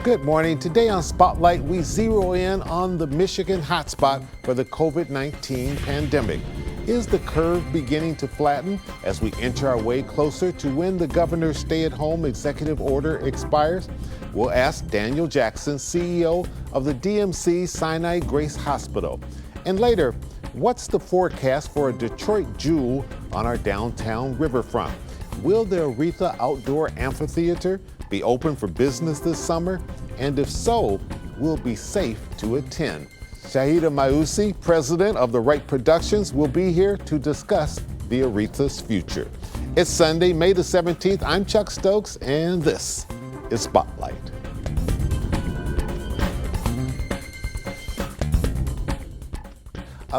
Good morning. Today on Spotlight, we zero in on the Michigan hotspot for the COVID-19 pandemic. Is the curve beginning to flatten as we enter our way closer to when the governor's stay-at-home executive order expires? We'll ask Daniel Jackson, CEO of the DMC Sinai Grace Hospital. And later, what's the forecast for a Detroit jewel on our downtown riverfront? Will the Aretha Outdoor Amphitheater be open for business this summer? And if so, will it be safe to attend? Shahida Mausi, president of The Right Productions, will be here to discuss the Aretha's future. It's Sunday, May the 17th. I'm Chuck Stokes, and this is Spotlight.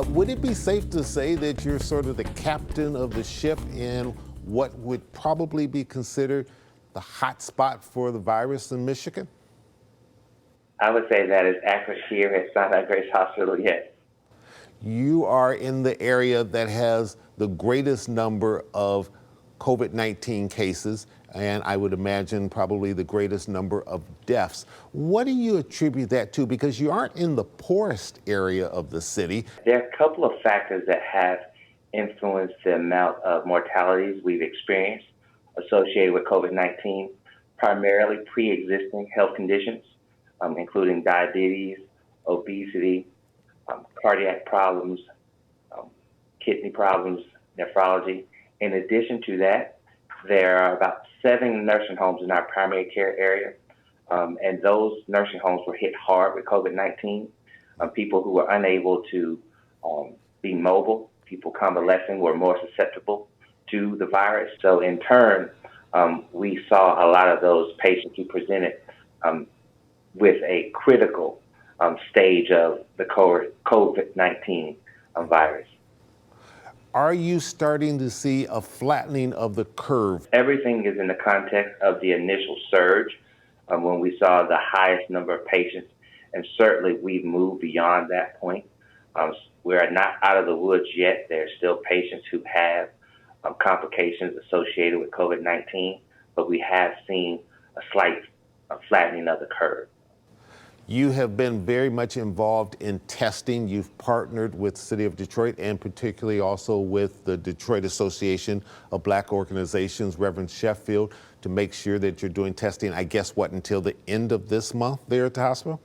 Would it be safe to say that you're sort of the captain of the ship in what would probably be considered the hot spot for the virus in Michigan? I would say that is accurate here at Sinai Grace Hospital, yes. You are in the area that has the greatest number of COVID-19 cases, and I would imagine probably the greatest number of deaths. What do you attribute that to? Because you aren't in the poorest area of the city. There are a couple of factors that have influenced the amount of mortalities we've experienced associated with COVID-19, primarily pre-existing health conditions, including diabetes, obesity, cardiac problems, kidney problems, nephrology. In addition to that, there are about 7 nursing homes in our primary care area, and those nursing homes were hit hard with COVID-19. People who were unable to be mobile, people convalescing, were more susceptible to the virus. So in turn, we saw a lot of those patients who presented with a critical stage of the COVID-19 virus. Are you starting to see a flattening of the curve? Everything is in the context of the initial surge when we saw the highest number of patients, and certainly we've moved beyond that point. We're not out of the woods yet. There are still patients who have complications associated with COVID-19, but we have seen a slight flattening of the curve. You have been very much involved in testing. You've partnered with the City of Detroit and particularly also with the Detroit Association of Black Organizations, Reverend Sheffield, to make sure that you're doing testing, I guess, until the end of this month there at the hospital?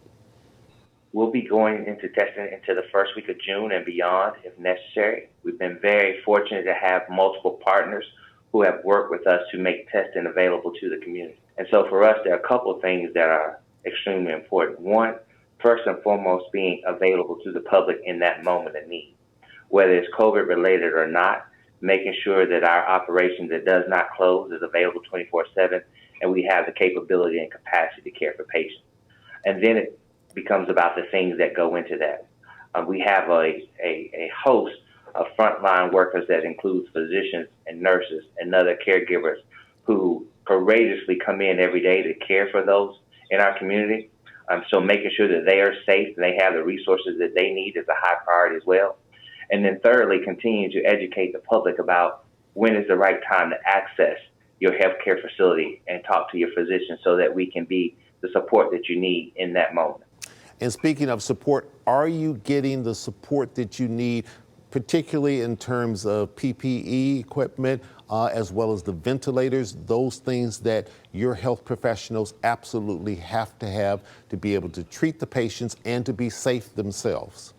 We'll be going into testing into the first week of June and beyond if necessary. We've been very fortunate to have multiple partners who have worked with us to make testing available to the community. And so for us, there are a couple of things that are extremely important. One, first and foremost, being available to the public in that moment of need. Whether it's COVID related or not, making sure that our operation that does not close is available 24/7, and we have the capability and capacity to care for patients. And then it becomes about the things that go into that. We have a host of frontline workers that includes physicians and nurses and other caregivers who courageously come in every day to care for those in our community. So making sure that they are safe and they have the resources that they need is a high priority as well. And then thirdly, continue to educate the public about when is the right time to access your healthcare facility and talk to your physician so that we can be the support that you need in that moment. And speaking of support, are you getting the support that you need, particularly in terms of PPE equipment, as well as the ventilators, those things that your health professionals absolutely have to be able to treat the patients and to be safe themselves?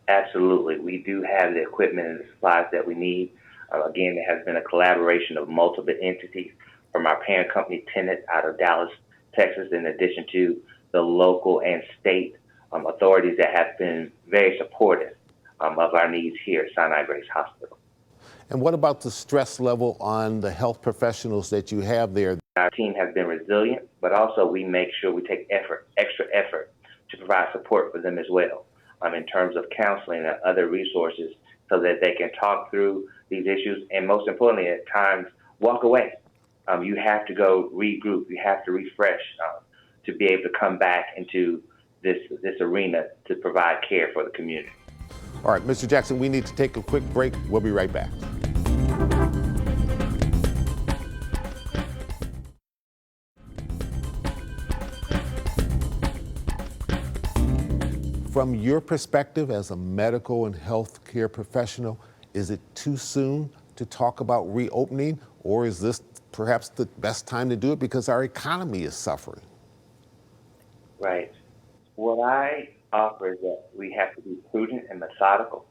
Absolutely. We do have the equipment and the supplies that we need. Again, it has been a collaboration of multiple entities from our parent company, Tenet, out of Dallas, Texas, in addition to the local and state authorities that have been very supportive of our needs here at Sinai Grace Hospital. And what about the stress level on the health professionals that you have there? Our team has been resilient, but also we make sure we take extra effort to provide support for them as well in terms of counseling and other resources so that they can talk through these issues and most importantly at times walk away. You have to go regroup, you have to refresh to be able to come back into this arena to provide care for the community. All right, Mr. Jackson, we need to take a quick break. We'll be right back. From your perspective as a medical and healthcare professional, is it too soon to talk about reopening, or is this perhaps the best time to do it because our economy is suffering? Right. What I offer is that we have to be prudent and methodical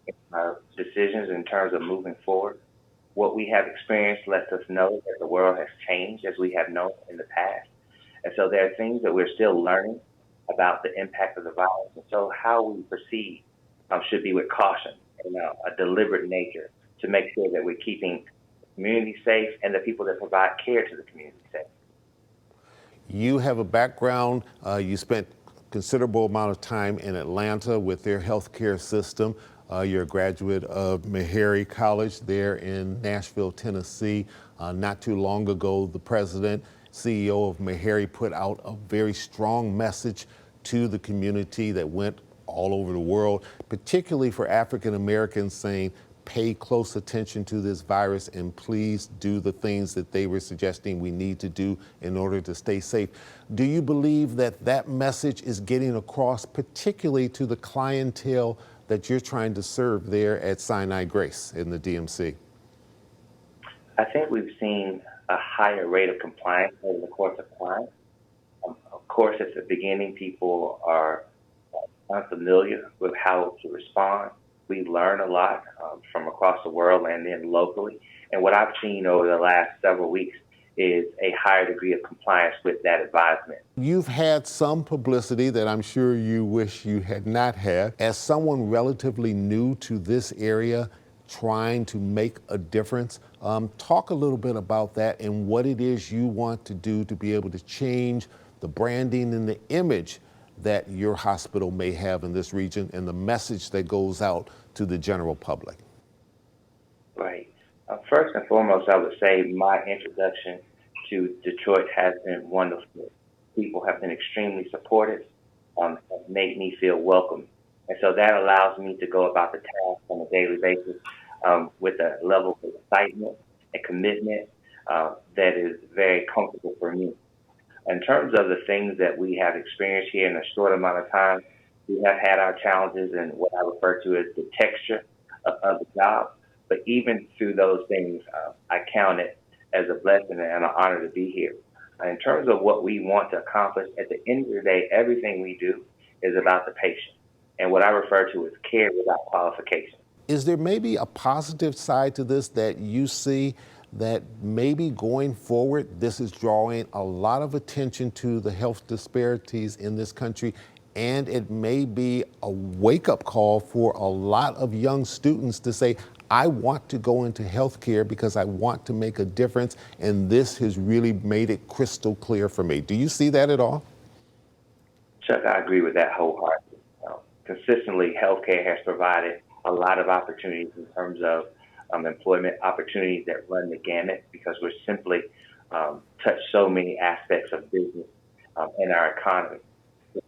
in our decisions in terms of moving forward. What we have experienced lets us know that the world has changed as we have known in the past. And so there are things that we're still learning about the impact of the virus. And so how we proceed should be with caution and a deliberate nature to make sure that we're keeping the community safe and the people that provide care to the community safe. You have a background, you spent a considerable amount of time in Atlanta with their healthcare system. You're a graduate of Meharry College there in Nashville, Tennessee. Not too long ago, the president, CEO of Meharry, put out a very strong message to the community that went all over the world, particularly for African Americans, saying, pay close attention to this virus and please do the things that they were suggesting we need to do in order to stay safe. Do you believe that that message is getting across, particularly to the clientele that you're trying to serve there at Sinai Grace in the DMC? I think we've seen a higher rate of compliance over the course of time. Of course, at the beginning, people are unfamiliar with how to respond. We learn a lot from across the world and then locally. And what I've seen over the last several weeks is a higher degree of compliance with that advisement. You've had some publicity that I'm sure you wish you had not had. As someone relatively new to this area, trying to make a difference, talk a little bit about that and what it is you want to do to be able to change the branding and the image that your hospital may have in this region and the message that goes out to the general public. Right. First and foremost, I would say my introduction to Detroit has been wonderful. People have been extremely supportive, have made me feel welcome. And so that allows me to go about the task on a daily basis with a level of excitement and commitment that is very comfortable for me. In terms of the things that we have experienced here in a short amount of time, we have had our challenges and what I refer to as the texture of the job. But even through those things, I count it as a blessing and an honor to be here. In terms of what we want to accomplish, at the end of the day, everything we do is about the patient and what I refer to as care without qualification. Is there maybe a positive side to this that you see that maybe going forward, this is drawing a lot of attention to the health disparities in this country, and it may be a wake-up call for a lot of young students to say, I want to go into healthcare because I want to make a difference, and this has really made it crystal clear for me. Do you see that at all? Chuck, I agree with that wholeheartedly. Consistently, healthcare has provided a lot of opportunities in terms of employment opportunities that run the gamut because we're simply touch so many aspects of business in our economy.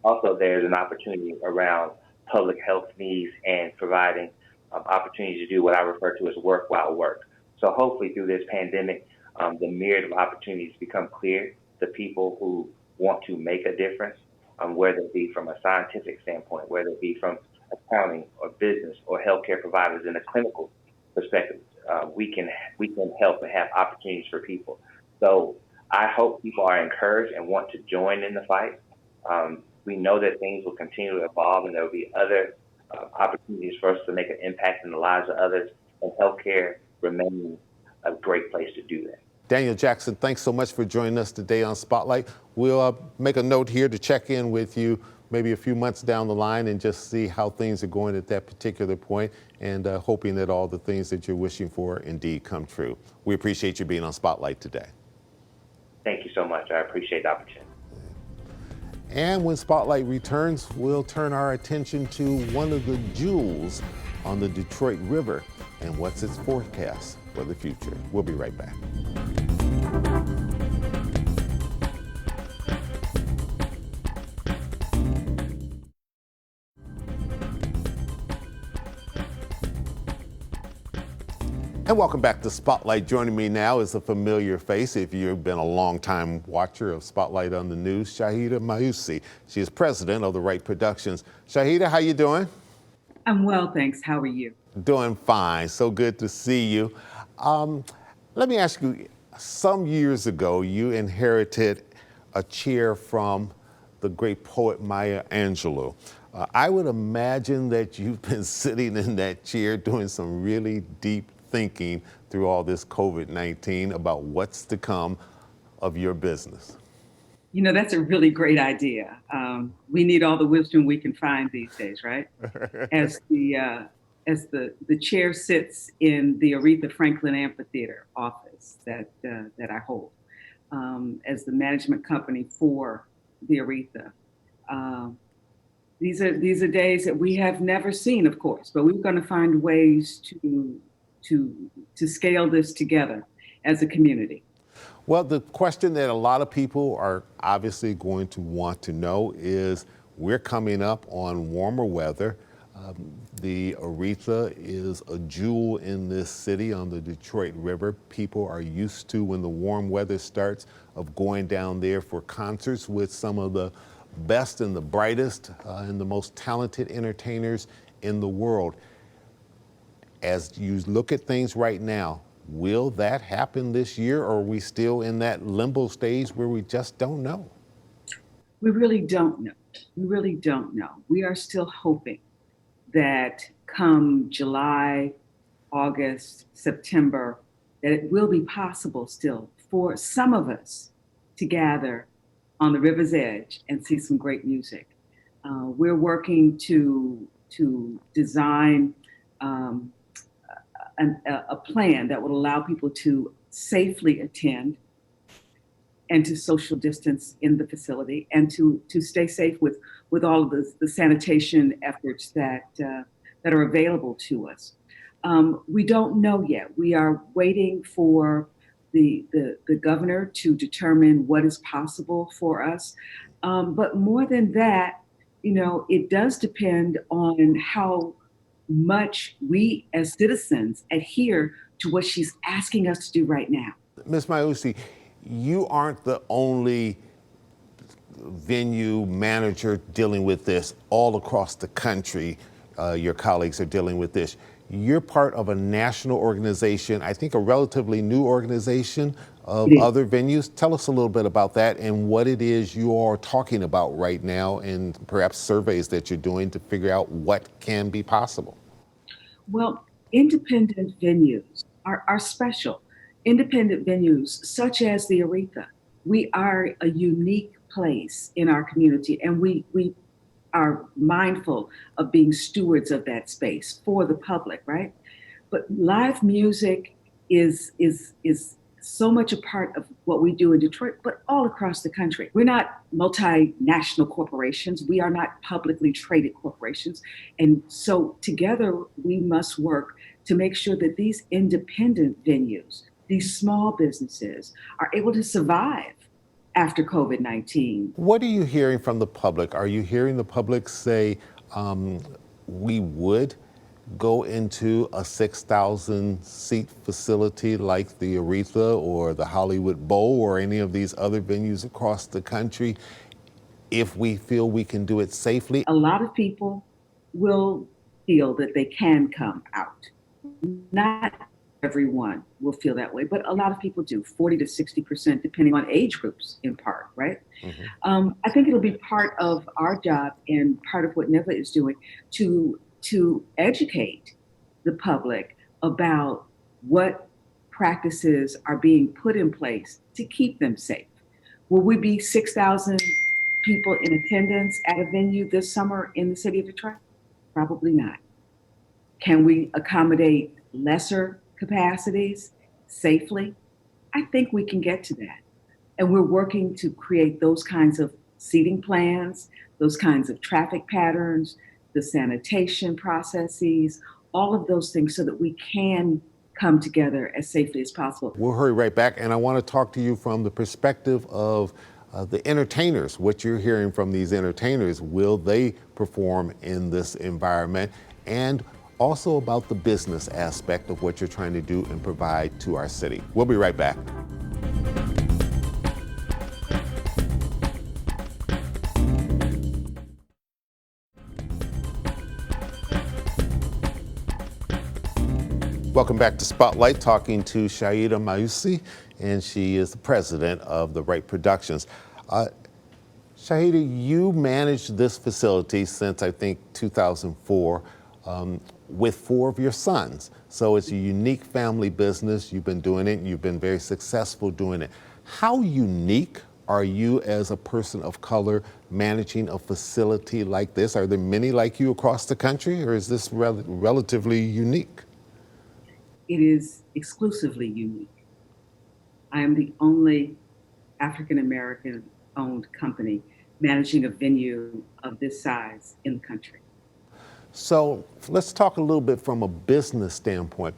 Also, there's an opportunity around public health needs and providing opportunities to do what I refer to as work while work. So hopefully through this pandemic, the myriad of opportunities become clear to people who want to make a difference, whether it be from a scientific standpoint, whether it be from accounting or business or healthcare providers in a clinical perspective. We can help and have opportunities for people. So I hope people are encouraged and want to join in the fight. We know that things will continue to evolve and there will be other opportunities for us to make an impact in the lives of others, and healthcare remains a great place to do that. Daniel Jackson, thanks so much for joining us today on Spotlight. We'll make a note here to check in with you maybe a few months down the line and just see how things are going at that particular point, and hoping that all the things that you're wishing for indeed come true. We appreciate you being on Spotlight today. Thank you so much. I appreciate the opportunity. And when Spotlight returns, we'll turn our attention to one of the jewels on the Detroit River and what's its forecast for the future. We'll be right back. And welcome back to Spotlight. Joining me now is a familiar face. If you've been a long-time watcher of Spotlight on the News, Shahida Mayusi. She is president of the Right Productions. Shahida, how you doing? I'm well, thanks. How are you? Doing fine. So good to see you. Let me ask you, some years ago, you inherited a chair from the great poet Maya Angelou. I would imagine that you've been sitting in that chair doing some really deep thinking through all this COVID-19 about what's to come of your business. You know, that's a really great idea. We need all the wisdom we can find these days, right? As the chair sits in the Aretha Franklin Amphitheater office that I hold as the management company for the Aretha. These are days that we have never seen, of course, but we're going to find ways to scale this together as a community. Well, the question that a lot of people are obviously going to want to know is, we're coming up on warmer weather. The Aretha is a jewel in this city on the Detroit River. People are used to, when the warm weather starts, of going down there for concerts with some of the best and the brightest and the most talented entertainers in the world. As you look at things right now, will that happen this year, or are we still in that limbo stage where we just don't know? We really don't know. We really don't know. We are still hoping that come July, August, September, that it will be possible still for some of us to gather on the river's edge and see some great music. We're working to design a plan that would allow people to safely attend and to social distance in the facility, and to stay safe with all of the sanitation efforts that are available to us. We don't know yet. We are waiting for the governor to determine what is possible for us. But more than that, you know, it does depend on how much we as citizens adhere to what she's asking us to do right now. Ms. Mayusi, you aren't the only venue manager dealing with this. All across the country, your colleagues are dealing with this. You're part of a national organization, I think a relatively new organization of other venues. Tell us a little bit about that and what it is you are talking about right now, and perhaps surveys that you're doing to figure out what can be possible. Well, independent venues are special. Independent venues such as the Aretha, we are a unique place in our community, and we are mindful of being stewards of that space for the public, right? But live music is so much a part of what we do in Detroit, but all across the country. We're not multinational corporations. We are not publicly traded corporations. And so together we must work to make sure that these independent venues, these small businesses, are able to survive after COVID-19. What are you hearing from the public? Are you hearing the public say, we would go into a 6,000 seat facility like the Aretha or the Hollywood Bowl or any of these other venues across the country if we feel we can do it safely? A lot of people will feel that they can come out. Not everyone will feel that way, but a lot of people do, 40 to 60%, depending on age groups in part, right? Mm-hmm. I think it'll be part of our job and part of what NEVA is doing to educate the public about what practices are being put in place to keep them safe. Will we be 6,000 people in attendance at a venue this summer in the city of Detroit? Probably not. Can we accommodate lesser capacities safely? I think we can get to that. And we're working to create those kinds of seating plans, those kinds of traffic patterns, the sanitation processes, all of those things so that we can come together as safely as possible. We'll hurry right back, and I want to talk to you from the perspective of the entertainers, what you're hearing from these entertainers. Will they perform in this environment? And also about the business aspect of what you're trying to do and provide to our city. We'll be right back. Welcome back to Spotlight, talking to Shahida Mausi, and she is the president of the Right Productions. Shahida, you managed this facility since I think 2004 with 4 of your sons. So it's a unique family business. You've been doing it, and you've been very successful doing it. How unique are you as a person of color managing a facility like this? Are there many like you across the country, or is this relatively unique? It is exclusively unique. I am the only African American owned company managing a venue of this size in the country. So let's talk a little bit from a business standpoint.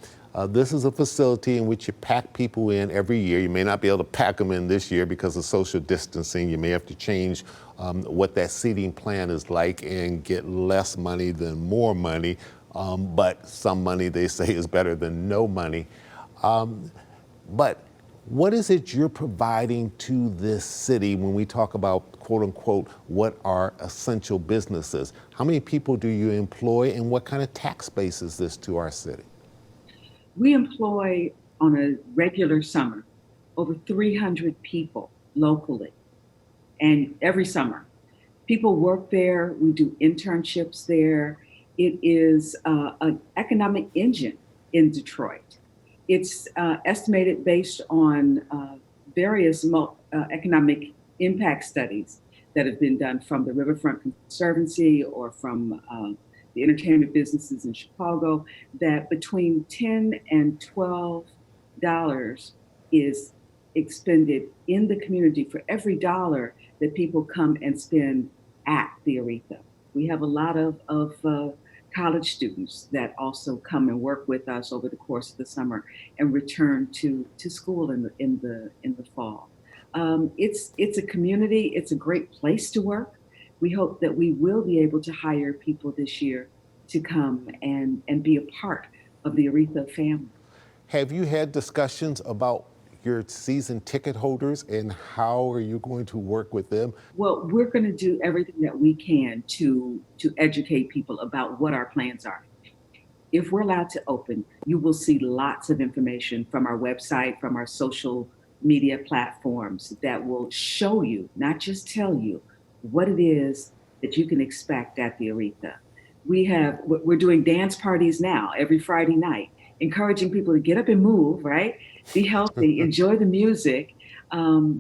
This is a facility in which you pack people in every year. You may not be able to pack them in this year because of social distancing. You may have to change what that seating plan is like and get less money than more money. But some money, they say, is better than no money. But what is it you're providing to this city when we talk about, quote unquote, what are essential businesses? How many people do you employ, and what kind of tax base is this to our city? We employ on a regular summer over 300 people locally, and every summer. People work there, we do internships there. It is an economic engine in Detroit. It's estimated based on various economic impact studies that have been done from the Riverfront Conservancy or from the entertainment businesses in Chicago, that between $10 and $12 is expended in the community for every dollar that people come and spend at the Aretha. We have a lot of college students that also come and work with us over the course of the summer and return to school in the fall. It's a community. It's a great place to work. We hope that we will be able to hire people this year to come and be a part of the Aretha family. Have you had discussions about your season ticket holders and how are you going to work with them? Well, we're going to do everything that we can to educate people about what our plans are. If we're allowed to open, you will see lots of information from our website, from our social media platforms that will show you, not just tell you, what it is that you can expect at the Aretha. We're doing dance parties now every Friday night, encouraging people to get up and move, right? Be healthy, enjoy the music,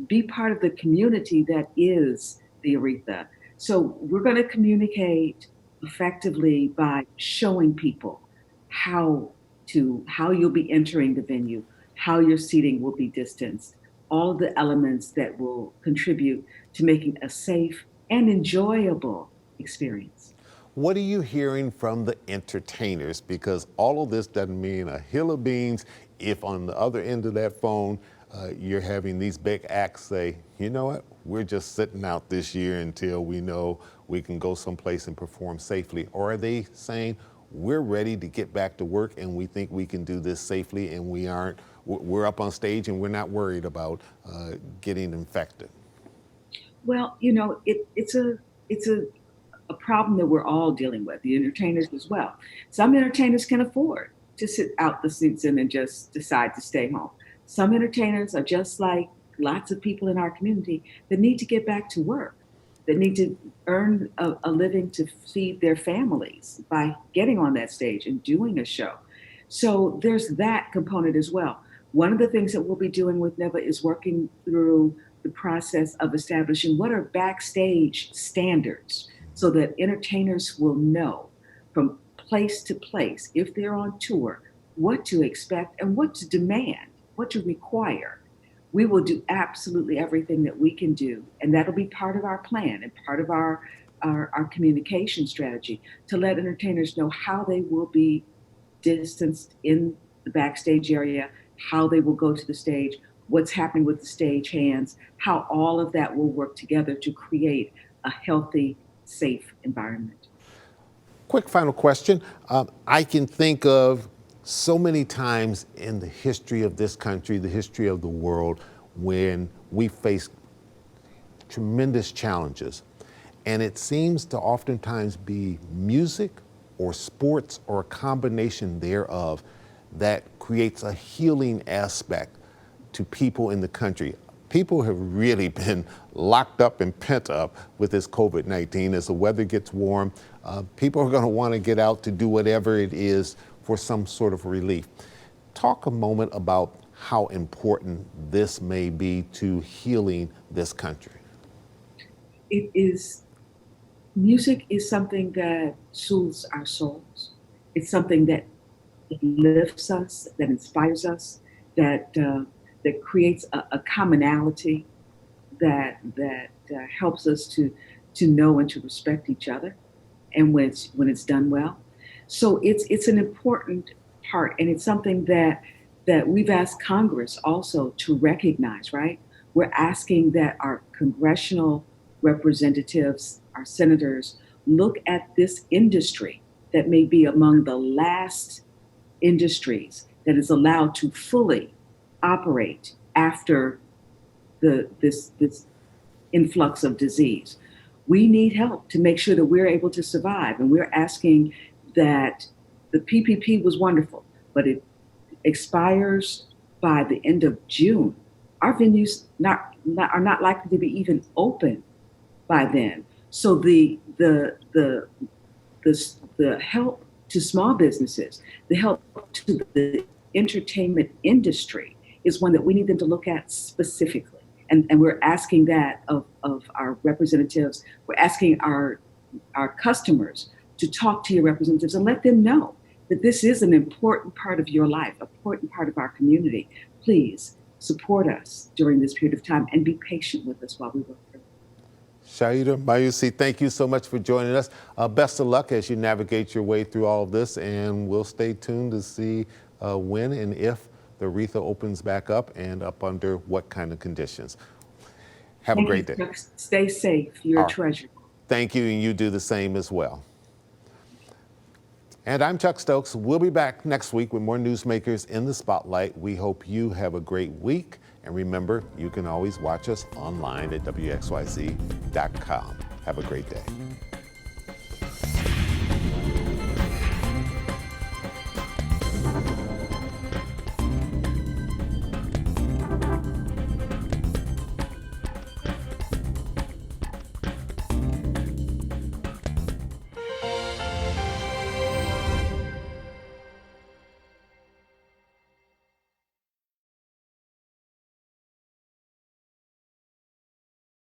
be part of the community that is the Aretha. So we're going to communicate effectively by showing people how you'll be entering the venue, how your seating will be distanced, all of the elements that will contribute to making a safe and enjoyable experience. What are you hearing from the entertainers? Because all of this doesn't mean a hill of beans if on the other end of that phone, you're having these big acts say, you know what, we're just sitting out this year until we know we can go someplace and perform safely. Or are they saying, we're ready to get back to work and we think we can do this safely and we're up on stage and we're not worried about getting infected? Well, you know, it's a problem that we're all dealing with, the entertainers as well. Some entertainers can afford to sit out the season and just decide to stay home. Some entertainers are just like lots of people in our community that need to get back to work, that need to earn a living to feed their families by getting on that stage and doing a show. So there's that component as well. One of the things that we'll be doing with NEVA is working through the process of establishing what are backstage standards so that entertainers will know from place to place, if they're on tour, what to expect and what to demand, what to require. We will do absolutely everything that we can do, and that'll be part of our plan and part of our communication strategy to let entertainers know how they will be distanced in the backstage area, how they will go to the stage, what's happening with the stage hands, how all of that will work together to create a healthy, safe environment. quick final question. I can think of so many times in the history of this country, the history of the world, when we face tremendous challenges. And it seems to oftentimes be music or sports or a combination thereof that creates a healing aspect to people in the country. People have really been locked up and pent up with this COVID-19. As the weather gets warm, people are going to want to get out to do whatever it is for some sort of relief. Talk a moment about how important this may be to healing this country. It is, music is something that soothes our souls. It's something that lifts us, that inspires us, that creates a commonality that helps us to know and to respect each other, and when it's done well. So it's an important part, and it's something that we've asked Congress also to recognize. Right, we're asking that our congressional representatives, our senators, look at this industry that may be among the last industries that is allowed to fully operate after this influx of disease. We need help to make sure that we're able to survive, and we're asking that the PPP was wonderful, but it expires by the end of June. Our venues are not likely to be even open by then. So the help to small businesses, the help to the entertainment industry is one that we need them to look at specifically. And we're asking that of our representatives. We're asking our customers to talk to your representatives and let them know that this is an important part of your life, an important part of our community. Please support us during this period of time and be patient with us while we work through it. Shahida Mayusi, thank you so much for joining us. Best of luck as you navigate your way through all of this, and we'll stay tuned to see when and if the Aretha opens back up and up under what kind of conditions. Have a great day. Stay safe. You're a treasure. Thank you, and you do the same as well. And I'm Chuck Stokes. We'll be back next week with more newsmakers in the spotlight. We hope you have a great week. And remember, you can always watch us online at WXYZ.com. Have a great day.